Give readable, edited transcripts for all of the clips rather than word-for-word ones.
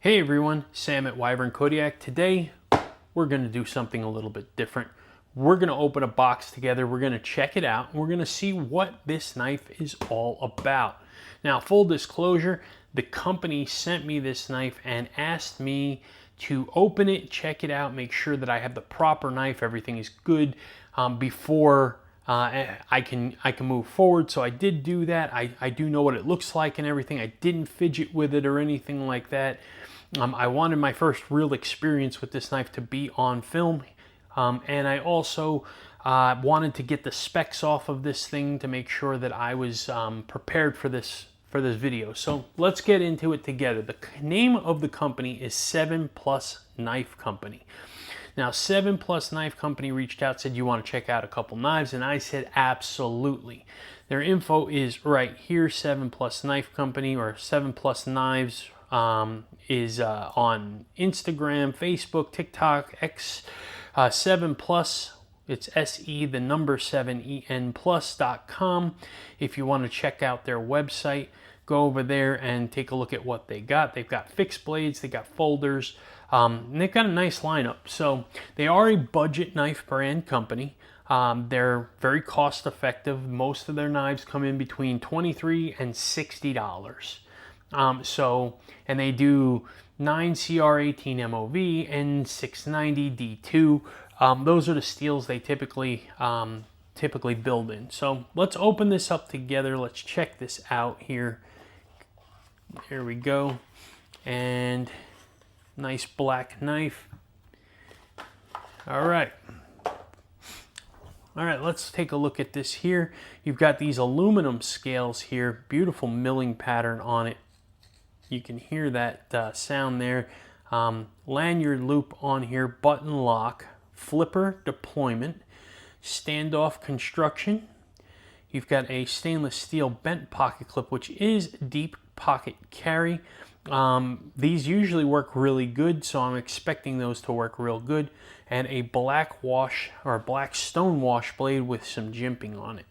Hey everyone, Sam at Wyvern Kodiak. Today we're going to do something a little bit different. We're going to open a box together, we're going to check it out, and we're going to see what this knife is all about. Now, full disclosure, the company sent me this knife and asked me to open it, check it out, make sure that I have the proper knife, everything is good before I can move forward. So I did do that. I do know what it looks like and everything. I didn't fidget with it or anything like that. I wanted my first real experience with this knife to be on film, and I also wanted to get the specs off of this thing to make sure that I was prepared for this video. So let's get into it together. The name of the company is 7+ Knife Company. Now, 7+ Knife Company reached out, said, you want to check out a couple knives? And I said, absolutely. Their info is right here. 7+ Knife Company, or 7+ Knives, is on Instagram, Facebook, TikTok, X, 7+. It's SE, the number 7EN plus.com. If you want to check out their website, go over there and take a look at what they got. They've got fixed blades, they got folders, and they've got a nice lineup. So they are a budget knife brand company. They're very cost effective. Most of their knives come in between $23 and $60. And they do 9CR18 MOV and 690 D2. Those are the steels they typically build in. So let's open this up together. Let's check this out here. Here we go. And nice black knife. All right, let's take a look at this here. You've got these aluminum scales here. Beautiful milling pattern on it. You can hear that sound there. Lanyard loop on here, button lock, flipper deployment, standoff construction. You've got a stainless steel bent pocket clip, which is deep pocket carry. These usually work really good, so I'm expecting those to work real good. And a black wash, or black stone wash blade with some jimping on it.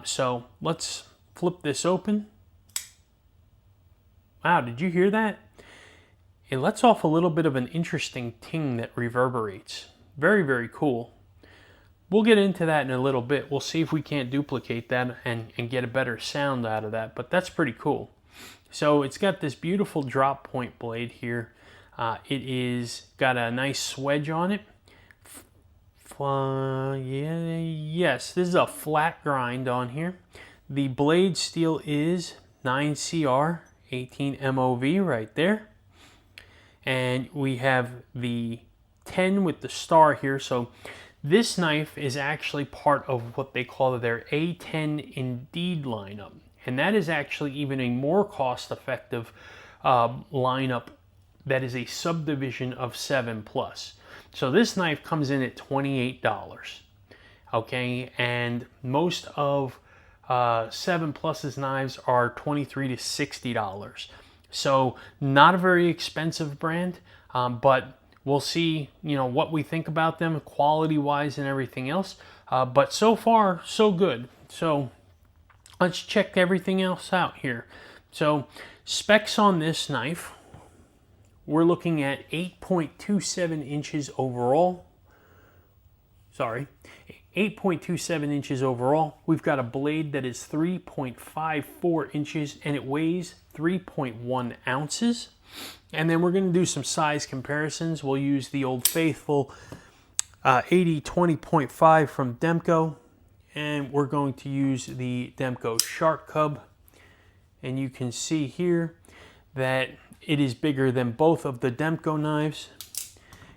So let's flip this open. Wow, did you hear that? It lets off a little bit of an interesting ting that reverberates. Very, very cool. We'll get into that in a little bit. We'll see if we can't duplicate that and get a better sound out of that, but that's pretty cool. So it's got this beautiful drop point blade here. It is got a nice swedge on it. Yes, this is a flat grind on here. The blade steel is 9CR18 MOV right there. And we have the 10 with the star here. So this knife is actually part of what they call their A10 Indeed lineup. And that is actually even a more cost-effective lineup that is a subdivision of 7+. So this knife comes in at $28. Okay, and most of 7+'s knives are $23 to $60. So not a very expensive brand, but we'll see, what we think about them quality-wise and everything else. But so far, so good. So let's check everything else out here. So specs on this knife, we're looking at 8.27 inches overall. 8.27 inches overall. We've got a blade that is 3.54 inches and it weighs 3.1 ounces. And then we're going to do some size comparisons. We'll use the old faithful 80-20.5 from Demko. And we're going to use the Demko Shark Cub. And you can see here that it is bigger than both of the Demko knives.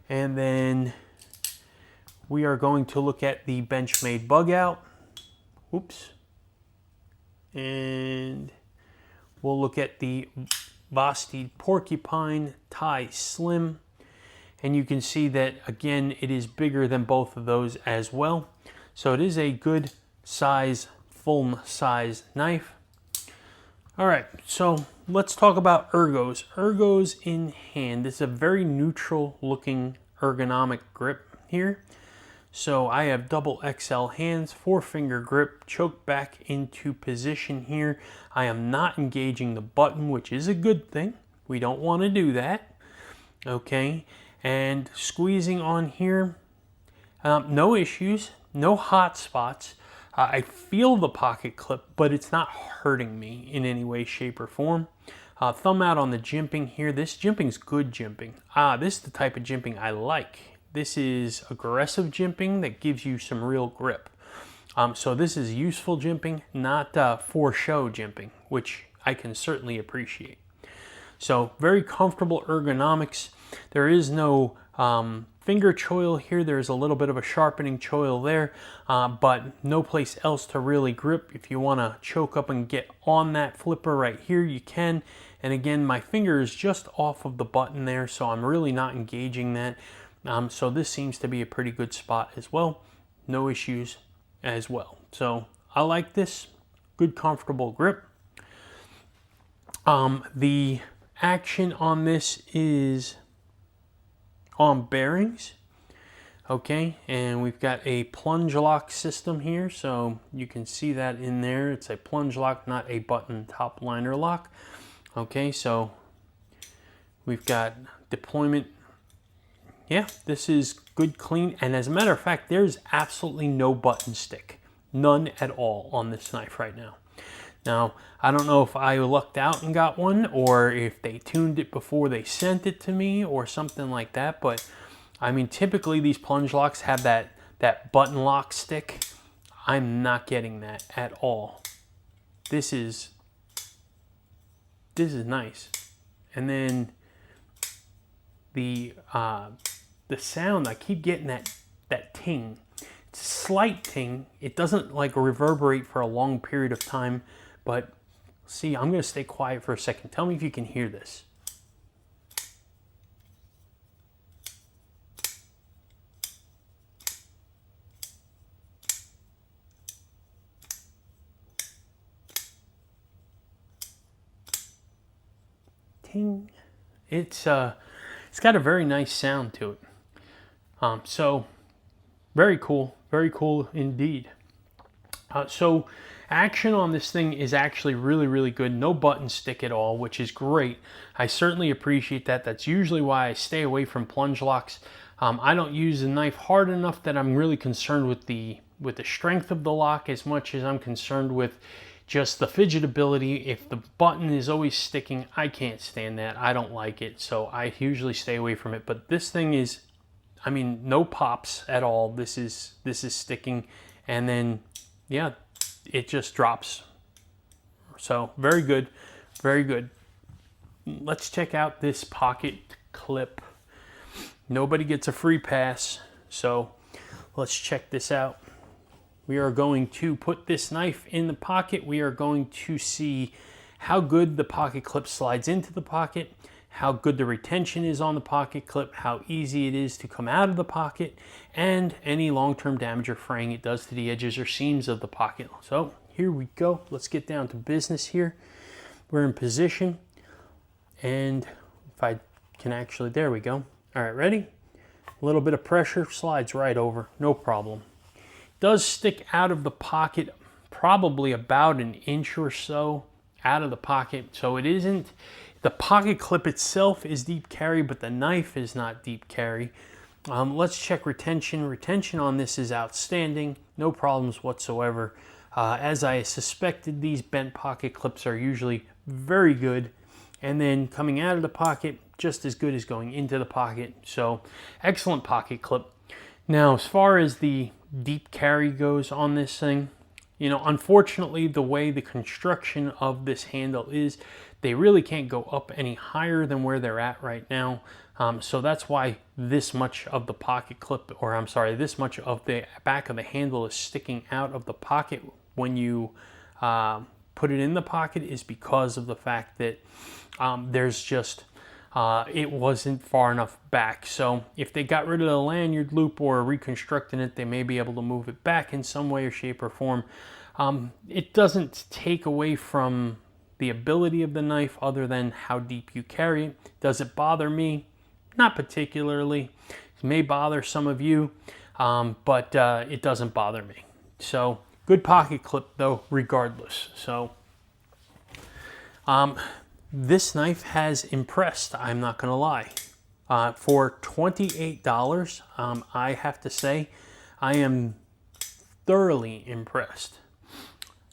And then we are going to look at the Benchmade Bug Out. Oops. And we'll look at the Vosteed Porcupine Tie Slim. And you can see that, again, it is bigger than both of those as well. So it is a good size, full size knife. All right, so let's talk about ergos. Ergos in hand. This is a very neutral looking ergonomic grip here. So I have double XL hands, 4-finger grip, choke back into position here. I am not engaging the button, which is a good thing. We don't want to do that. Okay, and squeezing on here, no issues, no hot spots. I feel the pocket clip, but it's not hurting me in any way, shape, or form. Thumb out on the jimping here. This jimping's good jimping. This is the type of jimping I like. This is aggressive jimping that gives you some real grip. So this is useful jimping, not for show jimping, which I can certainly appreciate. So very comfortable ergonomics. There is no finger choil here. There's a little bit of a sharpening choil there, but no place else to really grip. If you want to choke up and get on that flipper right here, you can. And again, my finger is just off of the button there, so I'm really not engaging that. So this seems to be a pretty good spot as well. No issues as well. So I like this. Good, comfortable grip. The action on this is on bearings. Okay, and we've got a plunge lock system here, so you can see that in there. It's a plunge lock, not a button top liner lock. Okay, so we've got deployment. Yeah, this is good, clean, and as a matter of fact, there's absolutely no button stick. None at all on this knife right now. Now, I don't know if I lucked out and got one, or if they tuned it before they sent it to me, or something like that, but I mean, typically these plunge locks have that button lock stick. I'm not getting that at all. This is nice. And then the sound, I keep getting that ting. It's a slight ting. It doesn't like reverberate for a long period of time, but see, I'm gonna stay quiet for a second. Tell me if you can hear this. Ting. It's got a very nice sound to it. So very cool indeed. So action on this thing is actually really good. No button stick at all, which is great. I certainly appreciate that. That's usually why I stay away from plunge locks. I don't use the knife hard enough that I'm really concerned with the strength of the lock as much as I'm concerned with just the fidgetability. If the button is always sticking, I can't stand that. I don't like it, so I usually stay away from it. But this thing is, I mean, no pops at all. This is sticking, and then yeah, it just drops. So very good, very good. Let's check out this pocket clip. Nobody gets a free pass, so let's check this out. We are going to put this knife in the pocket. We are going to see how good the pocket clip slides into the pocket, how good the retention is on the pocket clip, how easy it is to come out of the pocket, and any long-term damage or fraying it does to the edges or seams of the pocket. So here we go. Let's get down to business here. We're in position, and if I can actually, there we go. All right, ready? A little bit of pressure, slides right over, no problem. Does stick out of the pocket probably about an inch or so out of the pocket, so it isn't, the pocket clip itself is deep carry, but the knife is not deep carry. Let's check retention. Retention on this is outstanding, no problems whatsoever. As I suspected, these bent pocket clips are usually very good, and then coming out of the pocket, just as good as going into the pocket. So excellent pocket clip. Now, as far as the deep carry goes on this thing, you know, unfortunately, the way the construction of this handle is, they really can't go up any higher than where they're at right now. So that's why this much of the pocket clip, or I'm sorry, this much of the back of the handle is sticking out of the pocket when you put it in the pocket, is because of the fact that there's just, it wasn't far enough back. So if they got rid of the lanyard loop or reconstructing it, they may be able to move it back in some way or shape or form. It doesn't take away from the ability of the knife other than how deep you carry it. Does it bother me? Not particularly. It may bother some of you, but it doesn't bother me. So good pocket clip though, regardless. So this knife has impressed, I'm not gonna lie. For $28, I have to say, I am thoroughly impressed.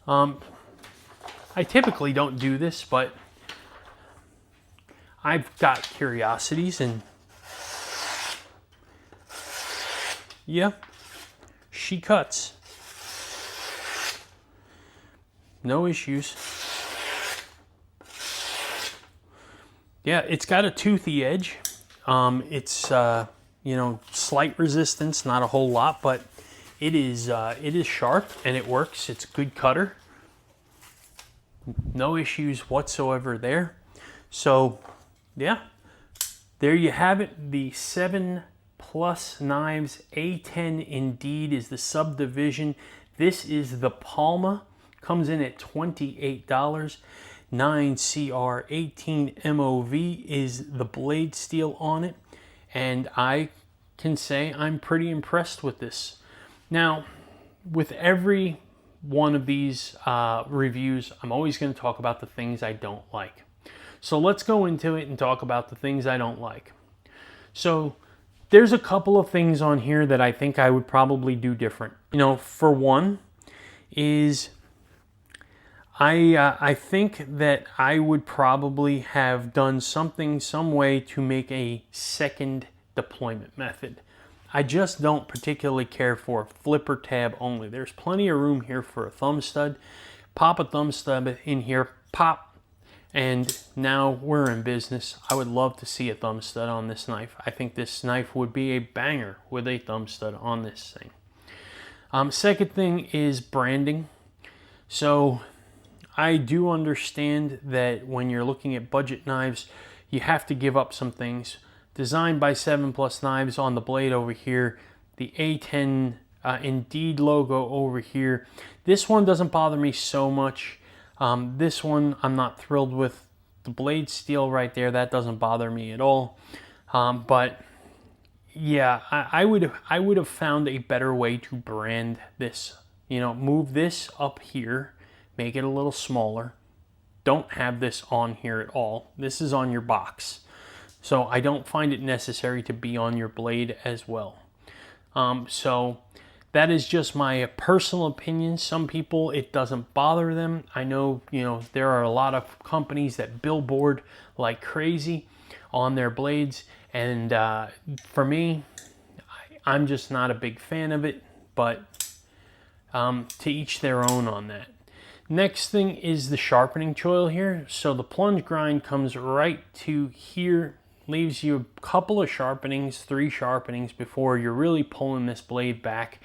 I typically don't do this, but I've got curiosities, and yeah, she cuts. No issues. Yeah, it's got a toothy edge. It's you know, slight resistance, not a whole lot, but it is sharp and it works. It's a good cutter. No issues whatsoever there. So yeah, there you have it. The 7 Plus Knives A10 indeed is the subdivision. This is the Palma. Comes in at $28. 9CR 18 MOV is the blade steel on it, and I can say I'm pretty impressed with this. Now, with every one of these reviews, I'm always going to talk about the things I don't like. So let's go into it and talk about the things I don't like. So there's a couple of things on here that I think I would probably do different. You know, for one is I think that I would probably have done something, some way to make a second deployment method. I just don't particularly care for flipper tab only. There's plenty of room here for a thumb stud. Pop a thumb stud in here, pop, and now we're in business. I would love to see a thumb stud on this knife. I think this knife would be a banger with a thumb stud on this thing. Second thing is branding. So I do understand that when you're looking at budget knives, you have to give up some things. Designed by 7 Plus Knives on the blade over here, the A10 Indeed logo over here. This one doesn't bother me so much. This one I'm not thrilled with. The blade steel right there, that doesn't bother me at all. But yeah, I would have found a better way to brand this. You know, move this up here. Make it a little smaller. Don't have this on here at all. This is on your box. So I don't find it necessary to be on your blade as well. So that is just my personal opinion. Some people, it doesn't bother them. I know, you know, there are a lot of companies that billboard like crazy on their blades. And for me, I'm just not a big fan of it. But to each their own on that. Next thing is the sharpening choil here. So the plunge grind comes right to here, leaves you a couple of sharpenings, 3 sharpenings before you're really pulling this blade back,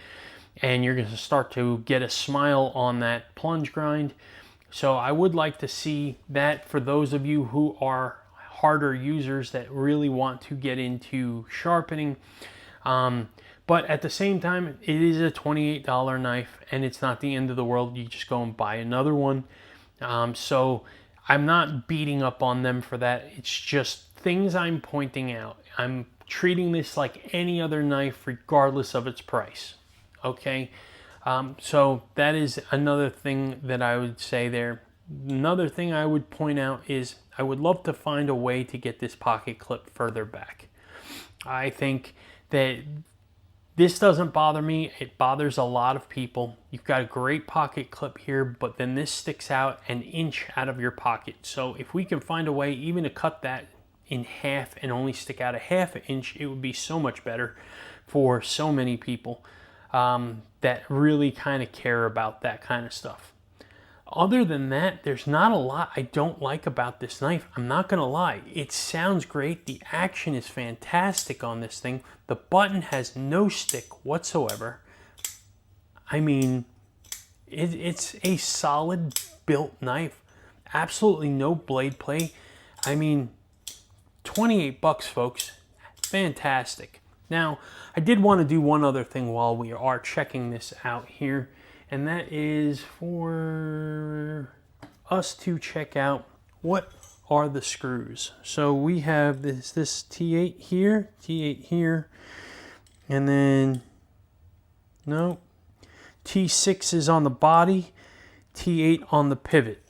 and you're going to start to get a smile on that plunge grind. So I would like to see that for those of you who are harder users that really want to get into sharpening. But at the same time, it is a $28 knife, and it's not the end of the world. You just go and buy another one. So I'm not beating up on them for that. It's just things I'm pointing out. I'm treating this like any other knife, regardless of its price. Okay? So that is another thing that I would say there. Another thing I would point out is I would love to find a way to get this pocket clip further back. I think that this doesn't bother me. It bothers a lot of people. You've got a great pocket clip here, but then this sticks out an inch out of your pocket. So if we can find a way even to cut that in half and only stick out a ½ inch, it would be so much better for so many people that really kind of care about that kind of stuff. Other than that, there's not a lot I don't like about this knife. I'm not going to lie. It sounds great. The action is fantastic on this thing. The button has no stick whatsoever. I mean, it's a solid built knife. Absolutely no blade play. I mean, 28 bucks, folks. Fantastic. Now, I did want to do one other thing while we are checking this out here. And that is for us to check out what are the screws. So we have this T8 here, and then, no, T6 is on the body, T8 on the pivot.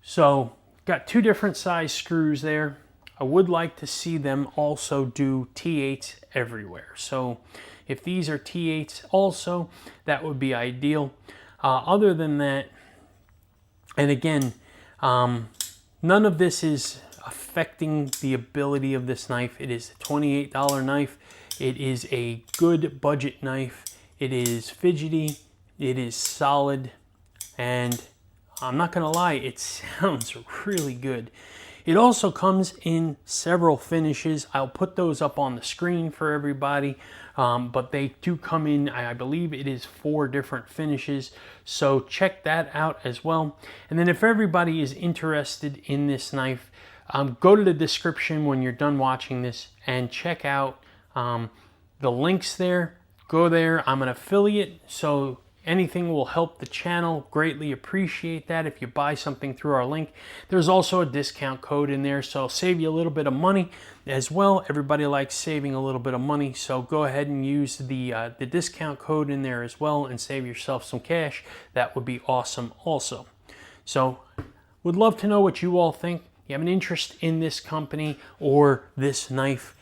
So Got two different size screws there. I would like to see them also do T8s everywhere. So if these are T8s also, that would be ideal. Other than that, and again, none of this is affecting the ability of this knife. It is a $28 knife. It is a good budget knife. It is fidgety. It is solid. And I'm not gonna lie, it sounds really good. It also comes in several finishes. I'll put those up on the screen for everybody, but they do come in, I believe it is 4 different finishes. So check that out as well. And then if everybody is interested in this knife, go to the description when you're done watching this and check out the links there. Go there. I'm an affiliate, so anything will help the channel. Greatly appreciate that if you buy something through our link. There's also a discount code in there, so I'll save you a little bit of money as well. Everybody likes saving a little bit of money, so go ahead and use the discount code in there as well and save yourself some cash. That would be awesome also. So would love to know what you all think. You have an interest in this company or this knife,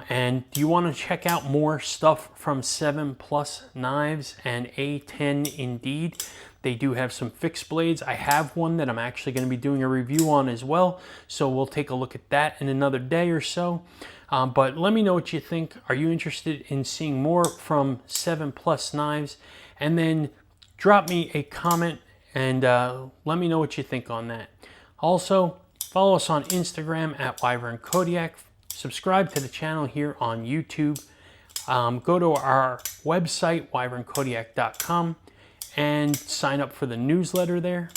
and do you want to check out more stuff from 7 Plus Knives and A10 Indeed? They do have some fixed blades. I have one that I'm actually going to be doing a review on as well, so we'll take a look at that in another day or so. But let me know what you think. Are you interested in seeing more from 7 Plus Knives? And then drop me a comment and let me know what you think on that. Also, follow us on Instagram at Wyvern Kodiak. Subscribe to the channel here on YouTube. Go to our website, wyvernkodiak.com, and sign up for the newsletter there.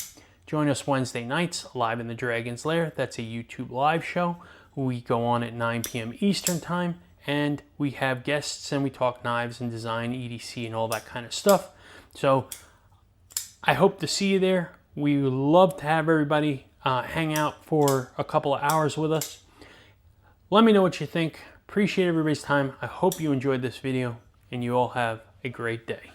Join us Wednesday nights, live in the Dragon's Lair. That's a YouTube live show. We go on at 9 p.m. Eastern time, and we have guests, and we talk knives and design, EDC, and all that kind of stuff. So I hope to see you there. We would love to have everybody hang out for a couple of hours with us. Let me know what you think. Appreciate everybody's time. I hope you enjoyed this video, and you all have a great day.